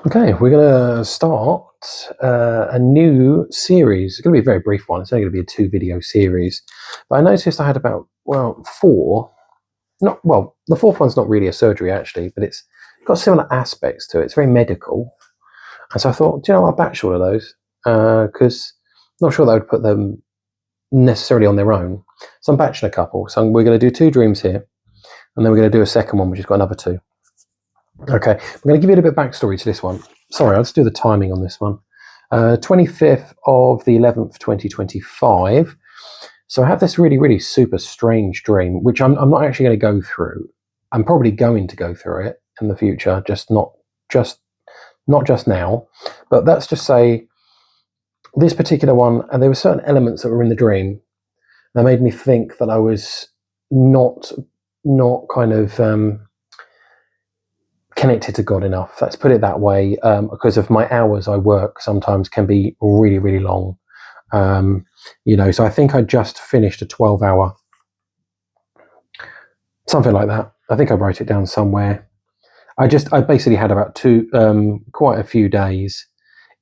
Okay, we're going to start a new series. It's going to be a very brief one. It's only going to be a 2-video series. But I noticed I had about, 4. The fourth one's not really a surgery, actually, but it's got similar aspects to it. It's very medical. And so I thought, I'll batch all of those because I'm not sure that I would put them necessarily on their own. So I'm batching a couple. So we're going to do 2 dreams here, and then we're going to do a second one, which has got another 2. Okay, I'm going to give you a little bit of backstory to this one. Sorry, I'll just do the timing on this one. 25th of the 11th, 2025. So I have this really, really super strange dream, which I'm not actually going to go through. I'm probably going to go through it in the future, not just now. But let's just say this particular one, and there were certain elements that were in the dream that made me think that I was not kind of connected to God enough. Let's put it that way, because of my hours I work sometimes can be really, really long. So I think I just finished a 12-hour, something like that. I think I wrote it down somewhere. I basically had about quite a few days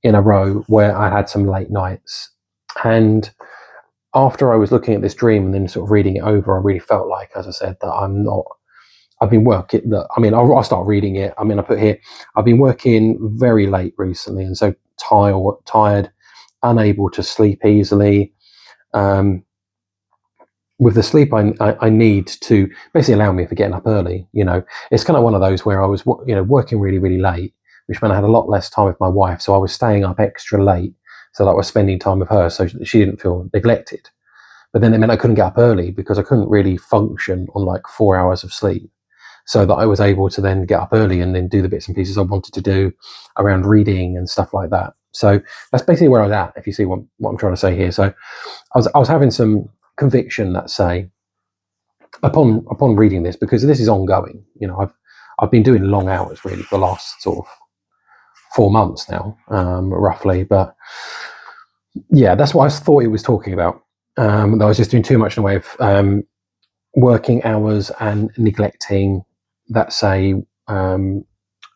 in a row where I had some late nights. And after I was looking at this dream and then sort of reading it over, I really felt like, as I said, that I've been working. I'll start reading it. I put here, I've been working very late recently, and so tired, unable to sleep easily. With the sleep I need to basically allow me for getting up early. It's kind of one of those where I was, working really, really late, which meant I had a lot less time with my wife. So I was staying up extra late so that I was spending time with her so that she didn't feel neglected. But then it meant I couldn't get up early because I couldn't really function on like 4 hours of sleep. So that I was able to then get up early and then do the bits and pieces I wanted to do around reading and stuff like that. So that's basically where I was at, if you see what I'm trying to say here. So I was having some conviction, let's say, upon reading this, because this is ongoing. I've been doing long hours really for the last sort of 4 months now, roughly. But yeah, that's what I thought it was talking about. That I was just doing too much in the way of working hours and neglecting, let's say, a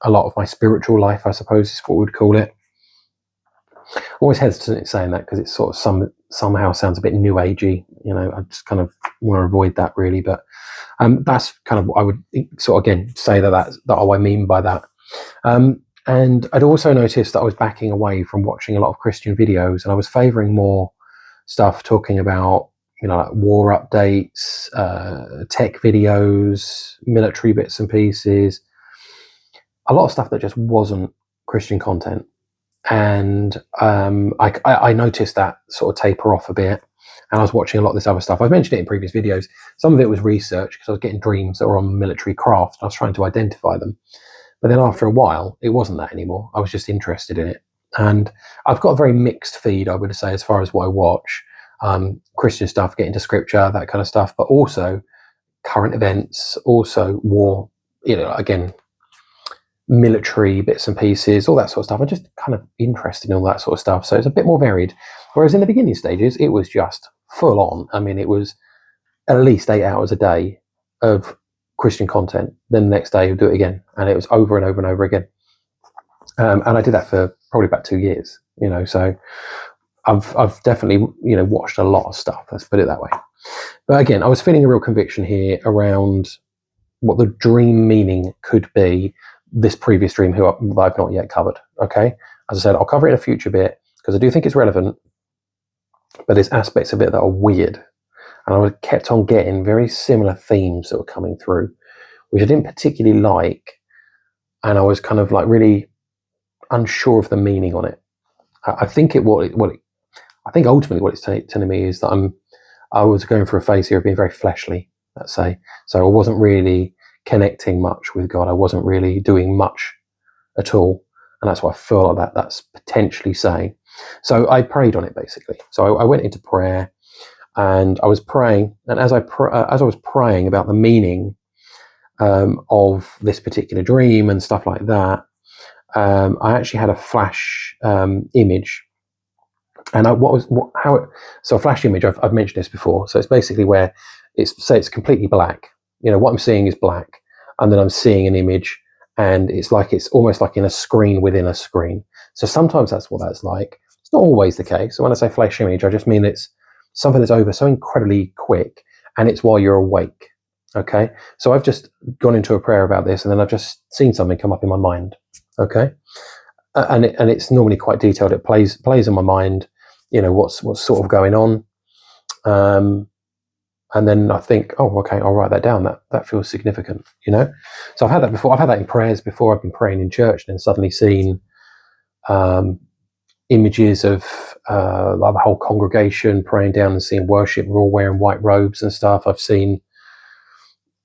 lot of my spiritual life, I suppose is what we'd call it. Always hesitant in saying that because it sort of somehow sounds a bit new agey. I just kind of want to avoid that really. But that's kind of what I would sort of again say that's what I mean by that. And I'd also noticed that I was backing away from watching a lot of Christian videos, and I was favouring more stuff talking about like war updates, tech videos, military bits and pieces, a lot of stuff that just wasn't Christian content. And I noticed that sort of taper off a bit, and I was watching a lot of this other stuff. I've mentioned it in previous videos. Some of it was research because I was getting dreams that were on military craft. I was trying to identify them. But then after a while, it wasn't that anymore. I was just interested in it. And I've got a very mixed feed, I would say, as far as what I watch. Christian stuff, get into scripture, that kind of stuff, but also current events, also war, again, military bits and pieces, all that sort of stuff. I'm just kind of interested in all that sort of stuff. So it's a bit more varied. Whereas in the beginning stages, it was just full on. It was at least 8 hours a day of Christian content. Then the next day, you'll do it again. And it was over and over and over again. And I did that for probably about 2 years, so I've definitely, watched a lot of stuff. Let's put it that way. But again, I was feeling a real conviction here around what the dream meaning could be. This previous dream, that I've not yet covered. Okay, as I said, I'll cover it in a future bit because I do think it's relevant. But there's aspects of it that are weird, and I kept on getting very similar themes that were coming through, which I didn't particularly like, and I was kind of like really unsure of the meaning on it. I think I think ultimately what it's telling me is that I was going through a phase here of being very fleshly, let's say. So I wasn't really connecting much with God. I wasn't really doing much at all. And that's what I feel like that's potentially saying. So I prayed on it basically. So I went into prayer and I was praying. And as I was praying about the meaning of this particular dream and stuff like that, I actually had a flash image. And so a flash image, I've mentioned this before. So it's basically where it's completely black. What I'm seeing is black, and then I'm seeing an image, and it's almost like in a screen within a screen. So sometimes that's what that's like. It's not always the case. So when I say flash image, I just mean it's something that's over so incredibly quick, and it's while you're awake. Okay, so I've just gone into a prayer about this, and then I've just seen something come up in my mind. Okay, and it's normally quite detailed. It plays in my mind, what's sort of going on, and then I think, oh, okay, I'll write that down. That feels significant, So I've had that before. I've had that in prayers before. I've been praying in church and then suddenly seen images of like the whole congregation praying down and seeing worship. We're all wearing white robes and stuff. I've seen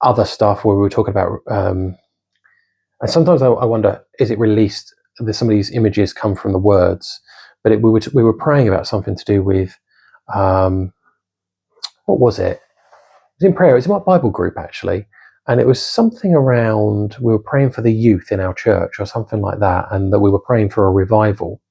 other stuff where we were talking about, and sometimes I wonder, is it released? Some of these images come from the words, but we were praying about something to do with, what was it? It was in prayer. It was in my Bible group actually, and it was something around, we were praying for the youth in our church or something like that, and that we were praying for a revival.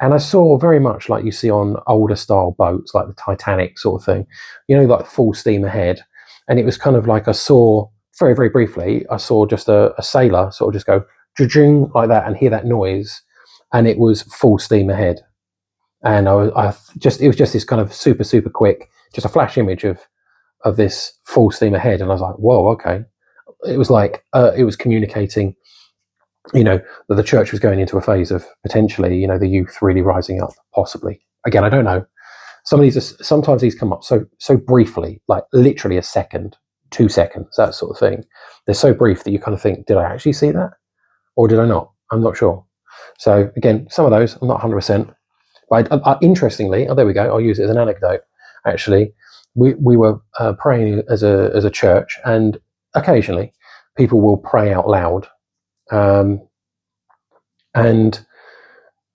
And I saw very much like you see on older style boats, like the Titanic sort of thing, like full steam ahead. And it was kind of like I saw, very, very briefly, I saw just a sailor sort of just go, "Jing," like that, and hear that noise. And it was full steam ahead. And it was just this kind of super, super quick, just a flash image of this full steam ahead. And I was like, whoa, okay. It was like, it was communicating, that the church was going into a phase of potentially, the youth really rising up, possibly. Again, I don't know. Sometimes these come up so briefly, like literally a second, 2 seconds, that sort of thing. They're so brief that you kind of think, did I actually see that? Or did I not? I'm not sure. So again, some of those, I'm not 100%. But interestingly, there we go, I'll use it as an anecdote. Actually, we were praying as a church, and occasionally people will pray out loud. And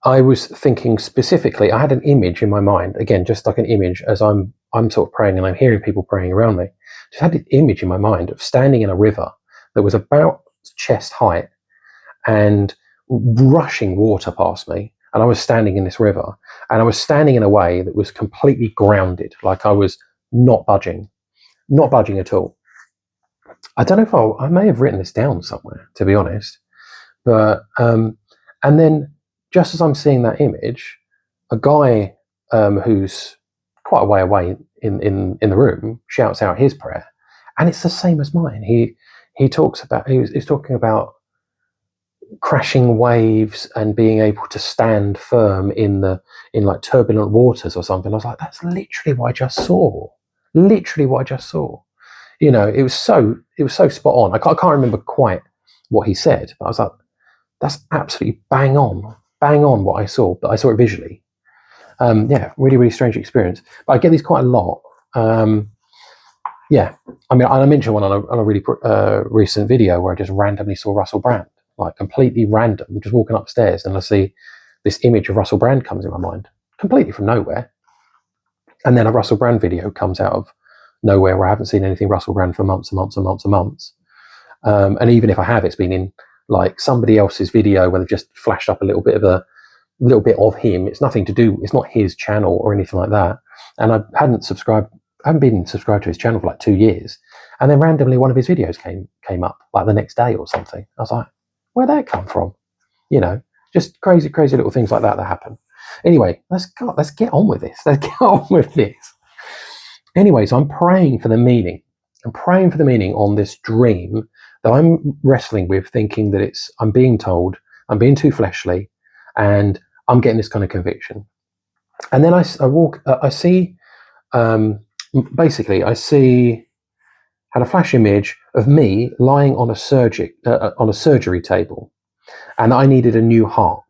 I was thinking specifically, I had an image in my mind, again, just like an image as I'm sort of praying and I'm hearing people praying around me. Just had an image in my mind of standing in a river that was about chest height and rushing water past me. And I was standing in this river, and I was standing in a way that was completely grounded, like I was not budging at all. I don't know if I may have written this down somewhere, to be honest. But and then just as I'm seeing that image, a guy who's quite a way away in the room shouts out his prayer, and it's the same as mine. He's talking about crashing waves and being able to stand firm in like turbulent waters or something. I was like, that's literally what I just saw. Literally what I just saw. It was so spot on. I can't remember quite what he said, but I was like, that's absolutely bang on what I saw, but I saw it visually. Yeah, really, really strange experience. But I get these quite a lot. Yeah, I mean, I mentioned one on a really recent video where I just randomly saw Russell Brand, like completely random, just walking upstairs, and I see this image of Russell Brand comes in my mind, completely from nowhere. And then a Russell Brand video comes out of nowhere where I haven't seen anything Russell Brand for months and months and months and months. And even if I have, it's been in like somebody else's video where they've just flashed up a little bit of him. It's nothing to do, it's not his channel or anything like that. And I haven't been subscribed to his channel for like 2 years. And then randomly one of his videos came up like the next day or something. I was like, where'd that come from? Just crazy little things like that happen. Anyway, let's get on with this. Let's get on with this. Anyway, so I'm praying for the meaning. I'm praying for the meaning on this dream that I'm wrestling with, thinking that I'm being told I'm being too fleshly, and I'm getting this kind of conviction. And then I see, basically, I had a flash image of me lying on a surgery table, and I needed a new heart,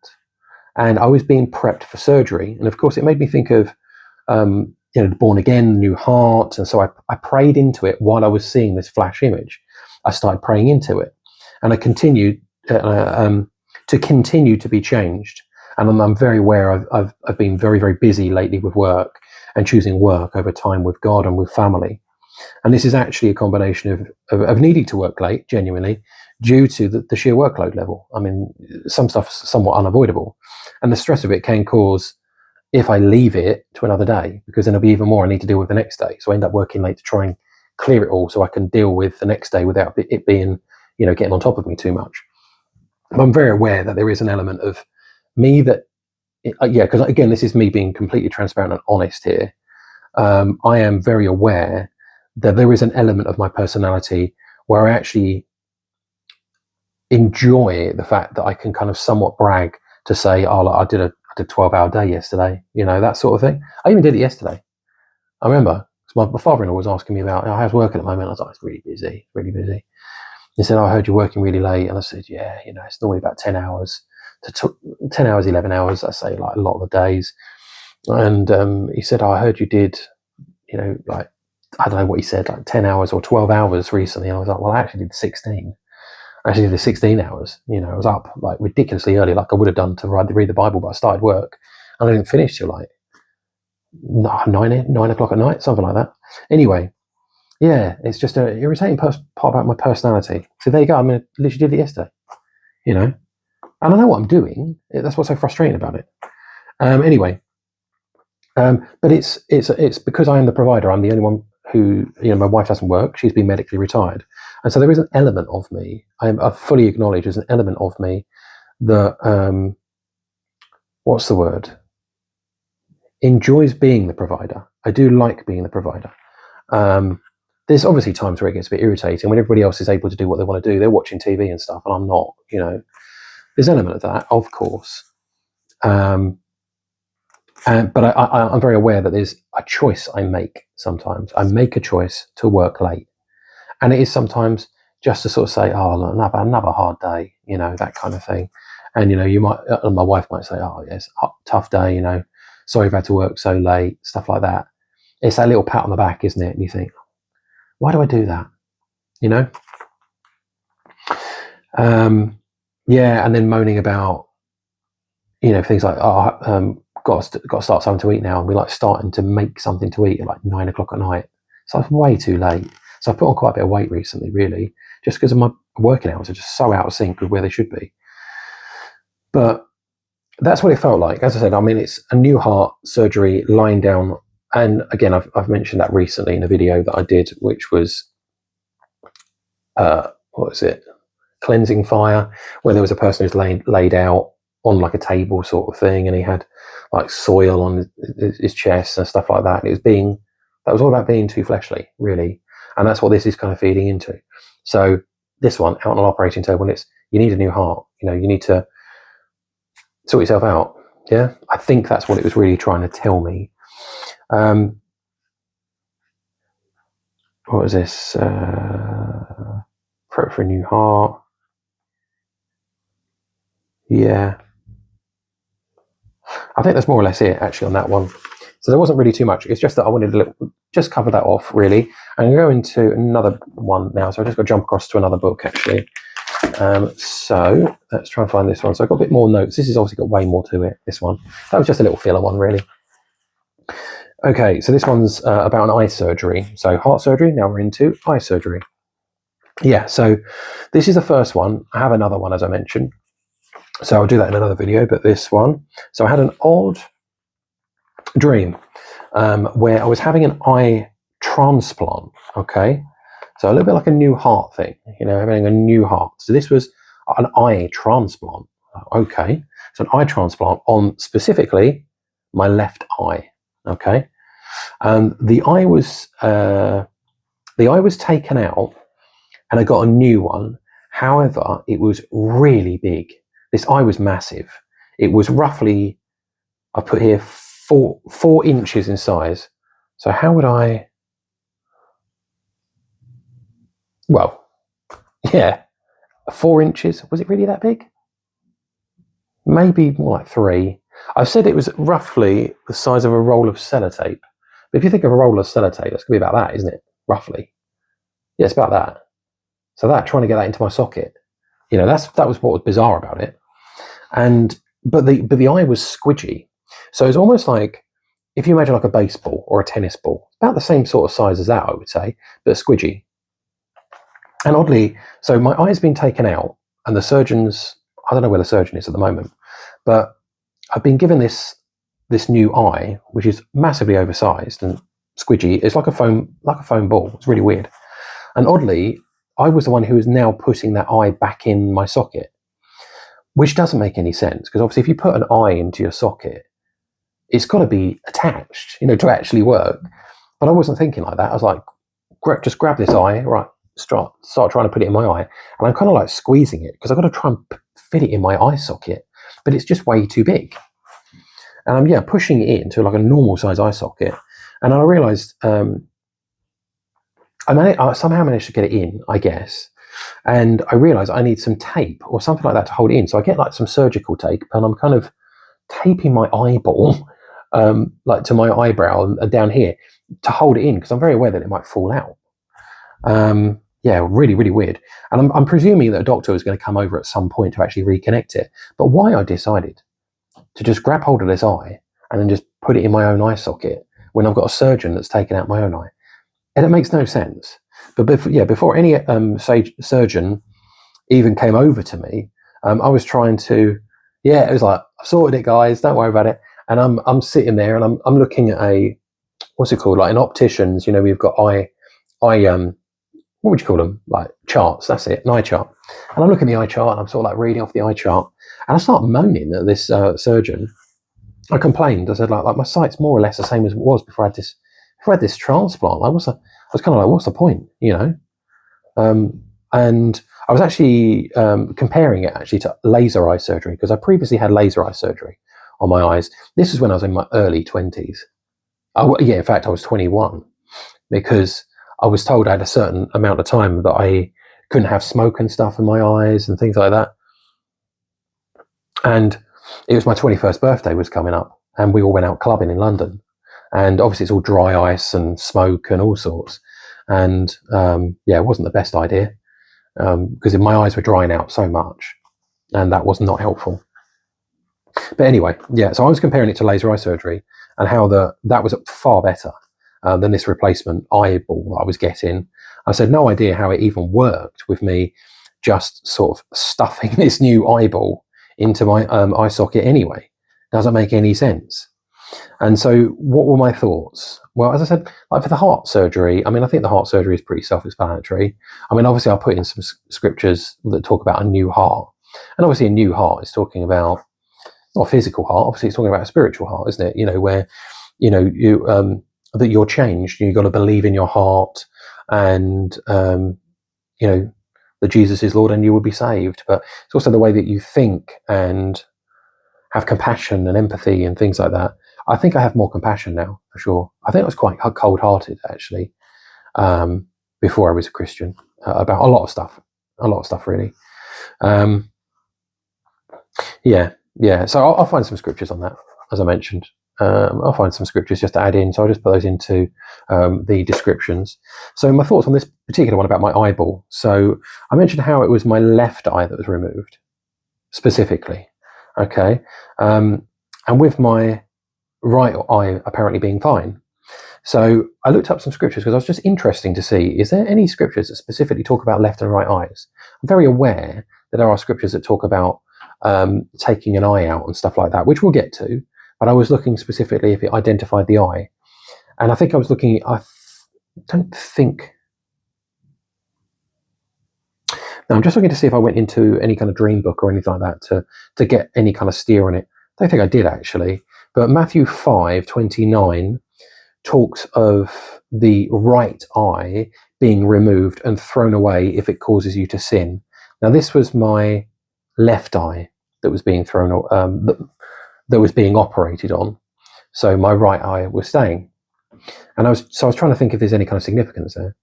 and I was being prepped for surgery. And of course, it made me think of, born again, new heart. And so I prayed into it while I was seeing this flash image. I started praying into it, and I continued to continue to be changed. And I'm very aware I've been very, very busy lately with work and choosing work over time with God and with family. And this is actually a combination of needing to work late, genuinely, due to the sheer workload level. I mean, some stuff's somewhat unavoidable. And the stress of it can cause, if I leave it to another day, because then there'll be even more I need to deal with the next day. So I end up working late to try and clear it all so I can deal with the next day without it being, getting on top of me too much. I'm very aware that there is an element of me that, because again, this is me being completely transparent and honest here. I am very aware that there is an element of my personality where I actually enjoy the fact that I can kind of somewhat brag to say, oh, look, I did a 12-hour day yesterday, that sort of thing. I even did it yesterday. I remember my father-in-law was asking me about, how's work at the moment. I was like, it's really busy, really busy. He said, I heard you're working really late. And I said, yeah, it's normally about 10 hours to 10 hours, 11 hours, I say, like a lot of the days. And he said, I heard you did, like, I don't know what he said, like 10 hours or 12 hours recently. And I was like, well, I actually did 16. I actually did 16 hours. I was up like ridiculously early, like I would have done to read the Bible, but I started work and I didn't finish till like 9 o'clock at night, something like that. Anyway, yeah, it's just an irritating part about my personality. So there you go. I mean, I literally did it yesterday, and I know what I'm doing. That's what's so frustrating about it. Anyway, but it's because I am the provider. I'm the only one who, my wife doesn't work. She's been medically retired. And so there is an element of me, I fully acknowledge there's an element of me that, what's the word? Enjoys being the provider. I do like being the provider. There's obviously times where it gets a bit irritating when everybody else is able to do what they want to do. They're watching TV and stuff, and I'm not. There's an element of that, of course. But I'm very aware that there's a choice I make sometimes. I make a choice to work late, and it is sometimes just to sort of say, "Oh, another hard day," that kind of thing. And you might, my wife might say, "Oh, yes, tough day," sorry I've had to work so late, stuff like that. It's that little pat on the back, isn't it? And you think, why do I do that? Yeah, and then moaning about, things like, got to start something to eat now, and we're like starting to make something to eat at like 9 o'clock at night. So it's way too late. So I've put on quite a bit of weight recently, really, just because of my working hours are just so out of sync with where they should be. But that's what it felt like. As I said, I mean, it's a new heart surgery, lying down. And again, I've mentioned that recently in a video that I did, which was, what was it? Cleansing fire, where there was a person who's laid out on like a table sort of thing, and he had like soil on his chest and stuff like that. And that was all about being too fleshly, really. And that's what this is kind of feeding into. So this one, out on an operating table, and you need a new heart. You need to sort yourself out. Yeah, I think that's what it was really trying to tell me. What was this? For a new heart. Yeah, I think that's more or less it actually on that one. So there wasn't really too much. It's just that I wanted to just cover that off really, and go into another one now. So I just got to jump across to another book actually. So let's try and find this one. So I've got a bit more notes. This has obviously got way more to it. This one, that was just a little filler one really. Okay, so this one's about an eye surgery. So heart surgery. Now we're into eye surgery. Yeah. So this is the first one. I have another one as I mentioned. So I'll do that in another video, but this one. So I had an odd dream where I was having an eye transplant. Okay. So a little bit like a new heart thing, having a new heart. So this was an eye transplant. Okay. So an eye transplant on specifically my left eye. Okay. The eye was taken out and I got a new one. However, it was really big. This eye was massive. It was roughly, I put here 4 inches in size. So how would I? Well, yeah, 4 inches. Was it really that big? Maybe more like 3. I've said it was roughly the size of a roll of sellotape. But if you think of a roll of sellotape, that's going to be about that, isn't it? Roughly. Yeah, it's about that. So trying to get that into my socket, that was what was bizarre about it. But the eye was squidgy. So it's almost like, if you imagine like a baseball or a tennis ball, about the same sort of size as that, I would say, but squidgy. And oddly, so my eye's been taken out, and the surgeons, I don't know where the surgeon is at the moment, but I've been given this new eye, which is massively oversized and squidgy. It's like a foam ball. It's really weird. And oddly, I was the one who is now putting that eye back in my socket. which doesn't make any sense, because obviously if you put an eye into your socket, it's got to be attached, to actually work. But I wasn't thinking like that. I was like, just grab this eye, right, start trying to put it in my eye, and I'm kind of like squeezing it because I've got to try and fit it in my eye socket, but it's just way too big. And I'm pushing it into like a normal size eye socket, and I realised I somehow managed to get it in, I guess, and I realised I need some tape or something like that to hold it in. So I get like some surgical tape, and I'm kind of taping my eyeball like to my eyebrow and down here to hold it in, because I'm very aware that it might fall out. Really, really weird. And I'm presuming that a doctor was going to come over at some point to actually reconnect it. But why I decided to just grab hold of this eye and then just put it in my own eye socket when I've got a surgeon that's taken out my own eye, and it makes no sense. But before any surgeon even came over to me, I was trying to, it was like, I've sorted it, guys, don't worry about it. And I'm sitting there and I'm looking at a, what's it called, like an optician's, we've got eye what would you call them, like charts, that's it, an eye chart. And I'm looking at the eye chart and I'm sort of like reading off the eye chart, and I start moaning at this surgeon. I complained. I said like my sight's more or less the same as it was before I had this transplant. I was kind of like, what's the point, and I was actually comparing it actually to laser eye surgery, because I previously had laser eye surgery on my eyes. This is when I was in my early 20s. In fact, I was 21, because I was told I had a certain amount of time that I couldn't have smoke and stuff in my eyes and things like that. And it was my 21st birthday was coming up, and we all went out clubbing in London. And obviously it's all dry ice and smoke and all sorts. And it wasn't the best idea, because my eyes were drying out so much, and that was not helpful. But anyway, so I was comparing it to laser eye surgery, and how that was far better than this replacement eyeball that I was getting. I said no idea how it even worked with me just sort of stuffing this new eyeball into my eye socket anyway. Doesn't make any sense. And so what were my thoughts? Well, as I said, like for the heart surgery, I think the heart surgery is pretty self-explanatory. Obviously I'll put in some scriptures that talk about a new heart. And obviously a new heart is talking about not a physical heart, obviously it's talking about a spiritual heart, isn't it? Where, you that you're changed. You've got to believe in your heart, and that Jesus is Lord, and you will be saved. But it's also the way that you think and have compassion and empathy and things like that. I think I have more compassion now, for sure. I think I was quite cold-hearted actually before I was a Christian about a lot of stuff really. So I'll find some scriptures on that, as I mentioned. I'll find some scriptures just to add in, so I'll just put those into the descriptions. So my thoughts on this particular one about my eyeball. So I mentioned how it was my left eye that was removed, specifically. Okay. And with my right eye apparently being fine. So I looked up some scriptures because I was just interested to see, is there any scriptures that specifically talk about left and right eyes? I'm very aware that there are scriptures that talk about taking an eye out and stuff like that, which we'll get to. But I was looking specifically if it identified the eye. And I think I was looking, don't think... Now I'm just looking to see if I went into any kind of dream book or anything like that to get any kind of steer on it. I don't think I did actually. But Matthew 5:29 talks of the right eye being removed and thrown away if it causes you to sin. Now this was my left eye that was being thrown, that was being operated on. So my right eye was staying. And I was trying to think if there's any kind of significance there.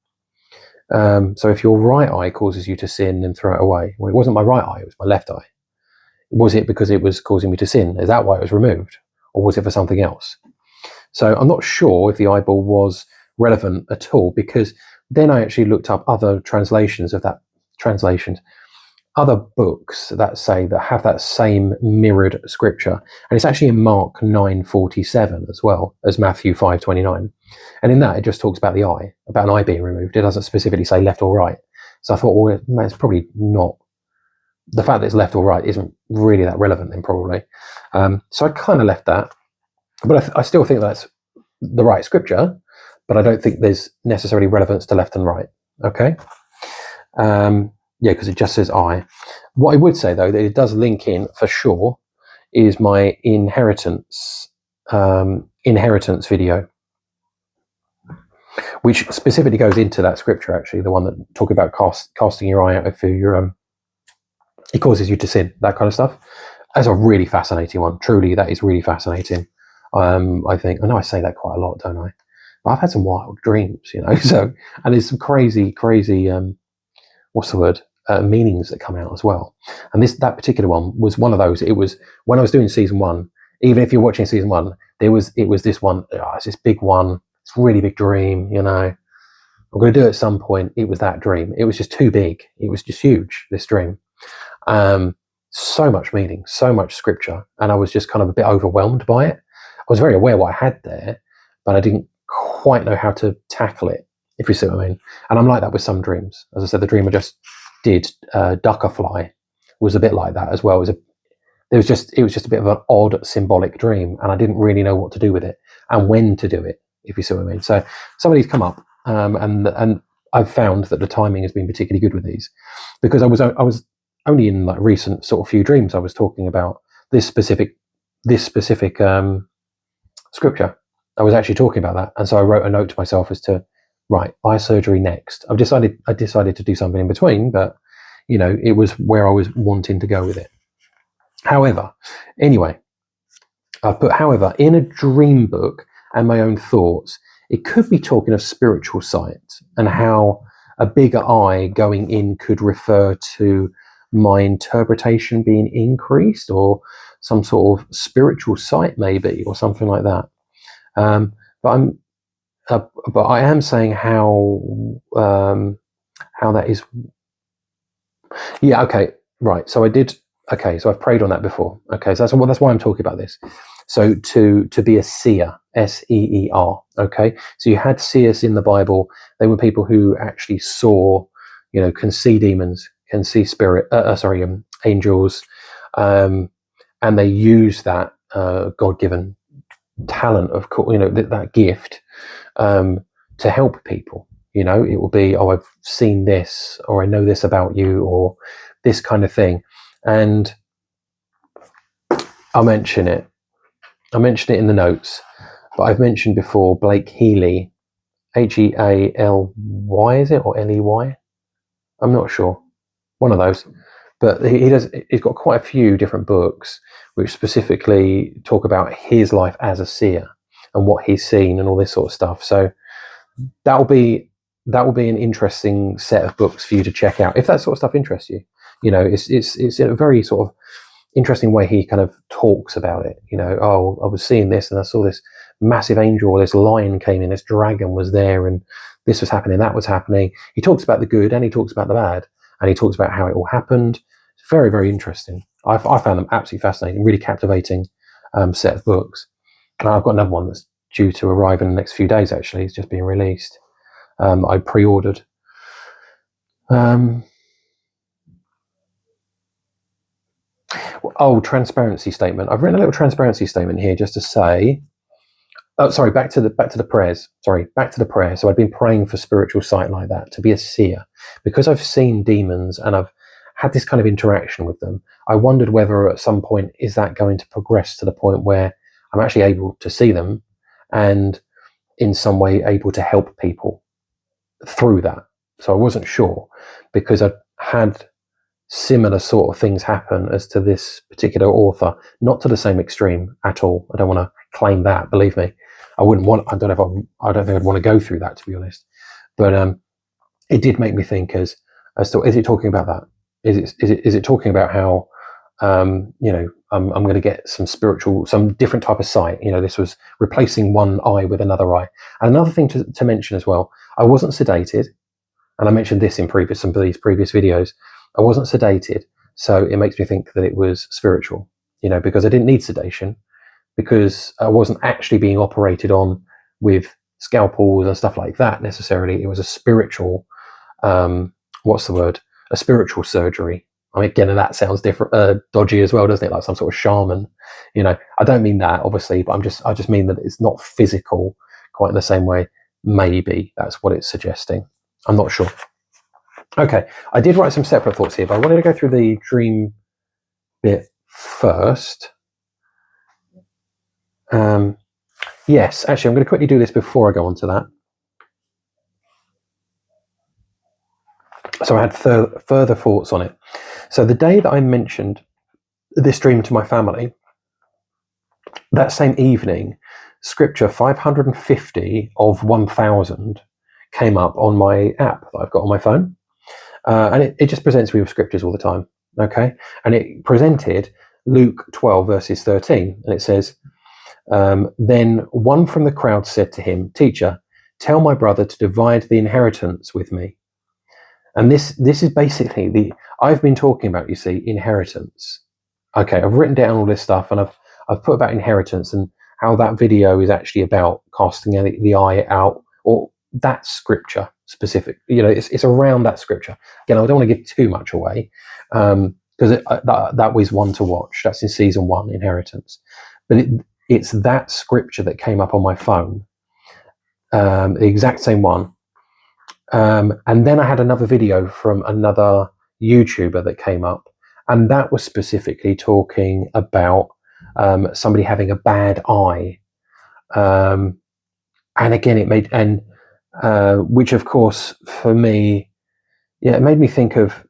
So if your right eye causes you to sin and throw it away, well, it wasn't my right eye, it was my left eye. Was it because it was causing me to sin? Is that why it was removed? Or was it for something else? So I'm not sure if the eyeball was relevant at all, because then I actually looked up other translations of that other books that have that same mirrored scripture, and it's actually in Mark 9:47 as well as Matthew 5:29, and in that it just talks about the eye, about an eye being removed. It doesn't specifically say left or right. So I thought, well, it's probably not, the fact that it's left or right isn't really that relevant then, probably. So I kind of left that, but I still think that's the right scripture, but I don't think there's necessarily relevance to left and right. Okay. Yeah, because it just says I. What I would say though, that it does link in for sure, is my inheritance video, which specifically goes into that scripture. Actually, the one that talk about casting your eye out for your it causes you to sin, that kind of stuff. That's a really fascinating one. Truly, that is really fascinating. I think I know I say that quite a lot, don't I? But I've had some wild dreams, you know. So, and there's some crazy what's the word? Meanings that come out as well. And that particular one was one of those. It was when I was doing season 1. Even if you're watching season 1, it was this one. Oh, it's this big one. It's a really big dream, you know. I'm going to do it at some point. It was that dream. It was just too big. It was just huge, this dream. So much meaning, so much scripture, and I was just kind of a bit overwhelmed by it. I was very aware what I had there, but I didn't quite know how to tackle it, if you see what I mean. And I'm like that with some dreams. As I said, the dream I just did, duck a fly, was a bit like that as well. It was just a bit of an odd symbolic dream, and I didn't really know what to do with it and when to do it, if you see what I mean. So somebody's come up, and I've found that the timing has been particularly good with these, because I was only in like recent sort of few dreams I was talking about this specific scripture. I was actually talking about that, and so I wrote a note to myself as to, right, eye surgery next. I decided to do something in between, but you know, it was where I was wanting to go with it. However, anyway, I've put however in a dream book and my own thoughts. It could be talking of spiritual sight and how a bigger eye going in could refer to my interpretation being increased, or some sort of spiritual sight maybe, or something like that. But I am saying how that is. Yeah. Okay. Right. So I did. Okay. So I've prayed on that before. Okay. So that's why I'm talking about this. So to be a seer, seer. Okay. So you had seers in the Bible. They were people who actually saw, you know, can see demons, can see angels, and they use that God-given talent of, you know, that gift to help people. You know, it will be, oh, I've seen this, or I know this about you, or this kind of thing, and I'll mention it. I mentioned it in the notes, but I've mentioned before Blake Healy, Healy, is it, or Ley? I'm not sure. One of those. But he's got quite a few different books which specifically talk about his life as a seer and what he's seen and all this sort of stuff. So that will be an interesting set of books for you to check out if that sort of stuff interests you. You know, it's in a very sort of interesting way he kind of talks about it. You know, oh, I was seeing this and I saw this massive angel, or this lion came in, this dragon was there, and this was happening, that was happening. He talks about the good and he talks about the bad, and he talks about how it all happened. It's very, very interesting. I found them absolutely fascinating, really captivating set of books. And I've got another one that's due to arrive in the next few days. Actually, it's just being released. I pre-ordered. Transparency statement. I've written a little transparency statement here just to say. Oh, sorry. Back to the prayers. Sorry, back to the prayer. So I've been praying for spiritual sight like that, to be a seer, because I've seen demons and I've had this kind of interaction with them. I wondered whether at some point is that going to progress to the point where I'm actually able to see them, and in some way able to help people through that. So I wasn't sure, because I had similar sort of things happen as to this particular author, not to the same extreme at all. I don't want to claim that, believe me. I don't think I'd want to go through that, to be honest. But it did make me think as to, is it talking about that? Is it talking about how you know, I'm going to get some different type of sight? You know, this was replacing one eye with another eye. And another thing to mention as well, I wasn't sedated, and I mentioned this in some of these previous videos. I wasn't sedated, so it makes me think that it was spiritual, you know, because I didn't need sedation, because I wasn't actually being operated on with scalpels and stuff like that necessarily. It was a spiritual, what's the word? A spiritual surgery. I mean, again, and that sounds different, dodgy as well, doesn't it? Like some sort of shaman, you know. I don't mean that, obviously, but I just mean that it's not physical quite in the same way. Maybe that's what it's suggesting. I'm not sure. Okay, I did write some separate thoughts here, but I wanted to go through the dream bit first. Yes, actually, I'm going to quickly do this before I go on to that. So I had further thoughts on it. So the day that I mentioned this dream to my family, that same evening, scripture 550 of 1000 came up on my app that I've got on my phone. And it just presents me with scriptures all the time. Okay. And it presented Luke 12, verses 13. And it says, then one from the crowd said to him, "Teacher, tell my brother to divide the inheritance with me." And this is basically I've been talking about, you see, inheritance. Okay, I've written down all this stuff, and I've put about inheritance and how that video is actually about casting the eye out, or that scripture specific. You know, it's around that scripture. Again, I don't want to give too much away, because that was one to watch. That's in season 1, inheritance. But it's that scripture that came up on my phone, the exact same one. And then I had another video from another YouTuber that came up, and that was specifically talking about somebody having a bad eye. And again, it made, and which of course for me, yeah, it made me think of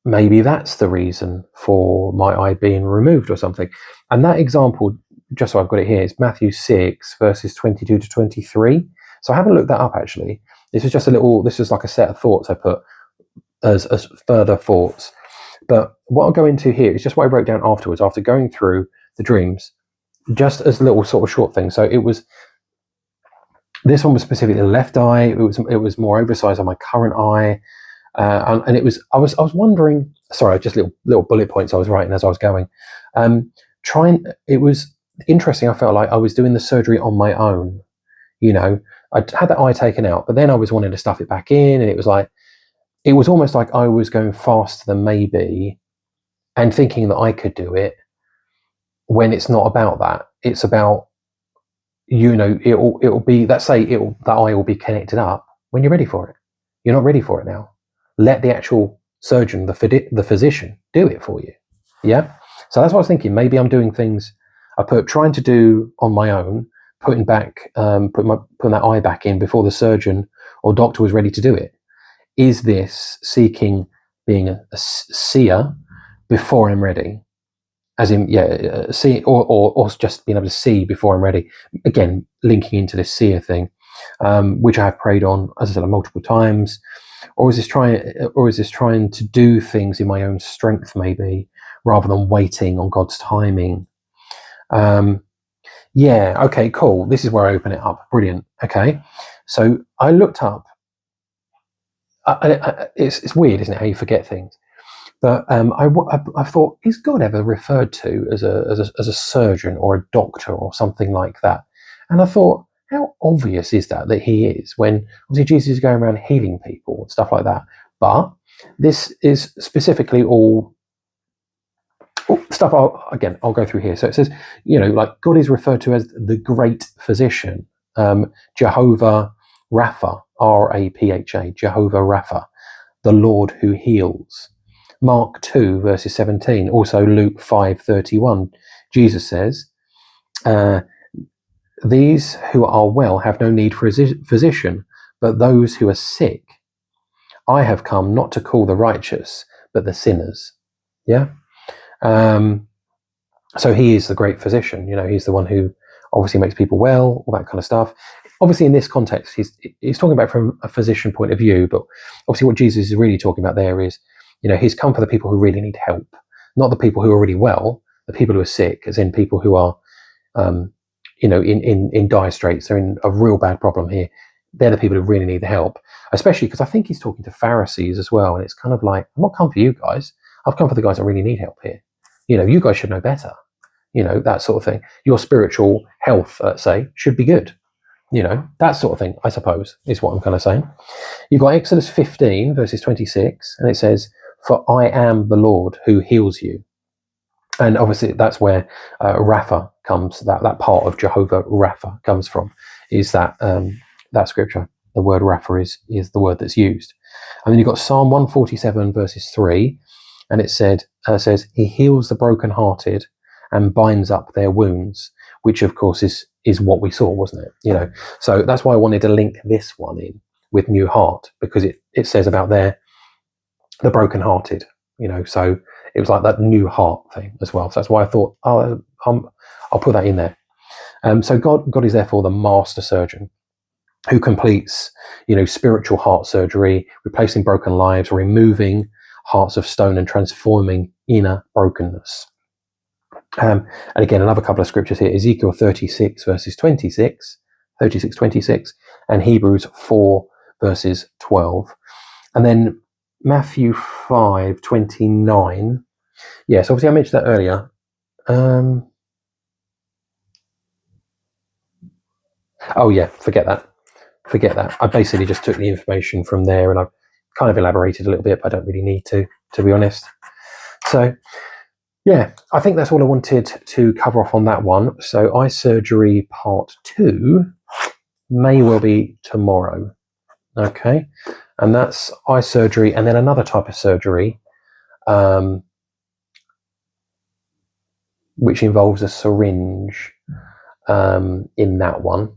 maybe that's the reason for my eye being removed or something. And that example, just so I've got it here, is Matthew 6, verses 22 to 23. So I haven't looked that up actually. This is like a set of thoughts I put as further thoughts. But what I'll go into here is just what I wrote down afterwards, after going through the dreams, just as little sort of short things. So this one was specifically the left eye. It was more oversized on my current eye. And it was, I was wondering, sorry, just little bullet points I was writing as I was going. It was interesting. I felt like I was doing the surgery on my own. You know, I had that eye taken out, but then I was wanting to stuff it back in, and it was almost like I was going faster than maybe, and thinking that I could do it, when it's not about that. It's about, it'll be, let's say that eye will be connected up when you're ready for it. You're not ready for it now. Let the actual surgeon, the physician, do it for you. Yeah. So that's what I was thinking. Maybe I'm doing things trying to do on my own, putting that eye back in before the surgeon or doctor was ready to do it. Is this seeking being a seer before I'm ready? As in, see, or just being able to see before I'm ready. Again, linking into this seer thing, which I have prayed on, as I said, multiple times. Or is this trying to do things in my own strength, maybe, rather than waiting on God's timing? Yeah, okay, cool. This is where I open it up. Brilliant. Okay, so I looked up. It's weird, isn't it, how you forget things? But I thought, is God ever referred to as a surgeon or a doctor or something like that? And I thought, how obvious is that he is, when obviously Jesus is going around healing people and stuff like that? But this is specifically all stuff. I'll go through here. So it says, like God is referred to as the great physician, Jehovah Rapha, Rapha, Jehovah Rapha, the Lord who heals. Mark 2, verses 17, also Luke 5:31, Jesus says, these who are well have no need for a physician, but those who are sick. I have come not to call the righteous, but the sinners. Yeah. So he is the great physician. He's the one who obviously makes people well, all that kind of stuff. Obviously, in this context, he's talking about from a physician point of view, but obviously what Jesus is really talking about there is, he's come for the people who really need help, not the people who are already well, the people who are sick, as in people who are, in dire straits. They're in a real bad problem here. They're the people who really need the help, especially because I think he's talking to Pharisees as well. And it's kind of like, I'm not come for you guys. I've come for the guys that really need help here. You guys should know better. That sort of thing. Your spiritual health, let's say, should be good. That sort of thing, I suppose, is what I'm kind of saying. You've got Exodus 15, verses 26, and it says, "For I am the Lord who heals you." And obviously that's where Rapha comes, that part of Jehovah Rapha comes from, is that scripture. the word Rapha is the word that's used. And then you've got Psalm 147 verses 3, and it says, he heals the brokenhearted and binds up their wounds, which of course is what we saw, wasn't it? So that's why I wanted to link this one in with New Heart, because it says about the brokenhearted, so it was like that new heart thing as well. So that's why I thought, I'll put that in there. So God is therefore the master surgeon who completes, spiritual heart surgery, replacing broken lives, removing hearts of stone and transforming inner brokenness. And again, another couple of scriptures here: Ezekiel 36 verses 26, and Hebrews 4 verses 12, and then Matthew 5:29. Yes, obviously I mentioned that earlier. Oh yeah, forget that. I basically just took the information from there, and I've kind of elaborated a little bit, but I don't really need to be honest. So yeah, I think that's all I wanted to cover off on that one. So eye surgery part 2 may well be tomorrow. Okay, and that's eye surgery, and then another type of surgery, which involves a syringe in that one.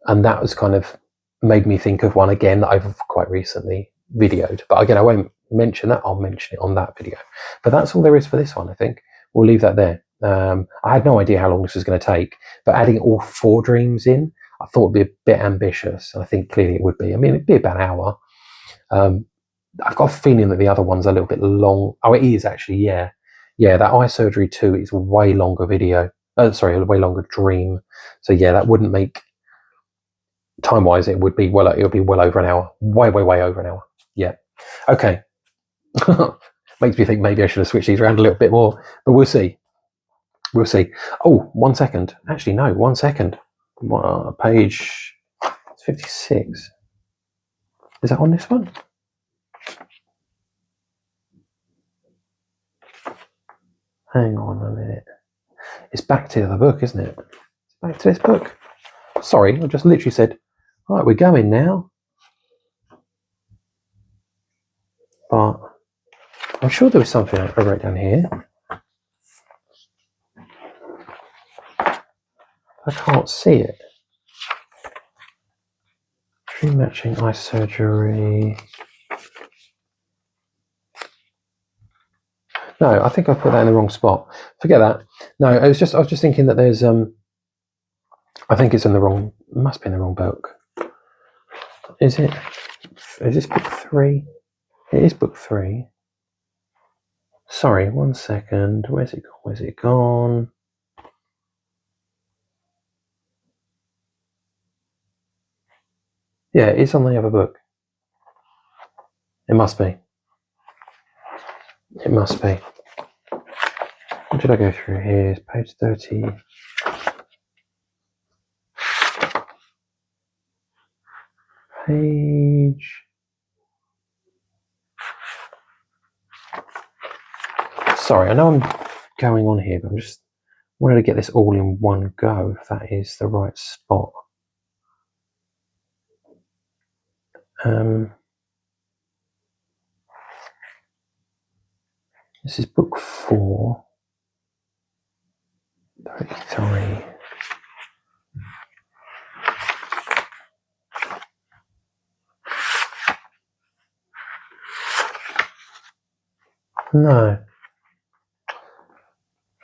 And that was kind of made me think of one again that I've quite recently videoed. But again, I won't mention that. I'll mention it on that video. But that's all there is for this one, I think. We'll leave that there. I had no idea how long this was going to take. But adding all 4 dreams in, I thought it'd be a bit ambitious. And I think clearly it would be. I mean, it'd be about an hour. I've got a feeling that the other one's a little bit long. Oh, it is actually, yeah. Yeah, that eye surgery 2 is a way longer video. A way longer dream. So yeah, that wouldn't make... Time-wise, it would be well over an hour. Way over an hour. Yeah. Okay. Makes me think maybe I should have switched these around a little bit more, but we'll see. Oh, 1 second. Actually, no, 1 second. Page 56. Is that on this one? Hang on a minute. It's back to the book, isn't it? It's back to this book. Sorry, I just literally said, right, we're going now. But I'm sure there was something I wrote down here. I can't see it. Dream matching, eye surgery. No, I think I put that in the wrong spot. Forget that. No, I was just thinking that there's I think it's in the wrong. Must be in the wrong book. Is it? Is this book 3? It is book 3. Sorry, 1 second. Where's it gone? Yeah, it's on the other book. It must be. What did I go through here? It's page 30. Sorry, I know I'm going on here, but I'm just wanted to get this all in one go, if that is the right spot. This is book 4. 33. No.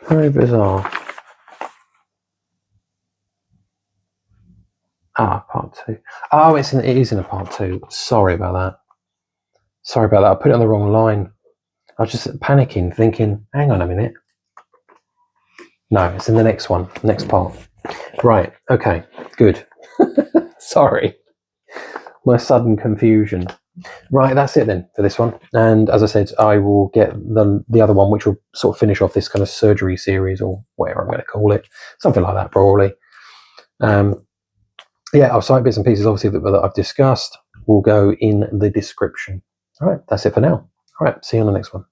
Very bizarre. Part 2. Oh, it is in a part 2. Sorry about that. I put it on the wrong line. I was just panicking, thinking, hang on a minute. No, it's in the next one, next part. Right, okay, good. Sorry. My sudden confusion. Right, that's it then for this one. And as I said, I will get the other one, which will sort of finish off this kind of surgery series, or whatever I'm going to call it. Something like that, probably. Yeah, I'll cite bits and pieces, obviously, that I've discussed. Will go in the description. All right, that's it for now. All right, see you on the next one.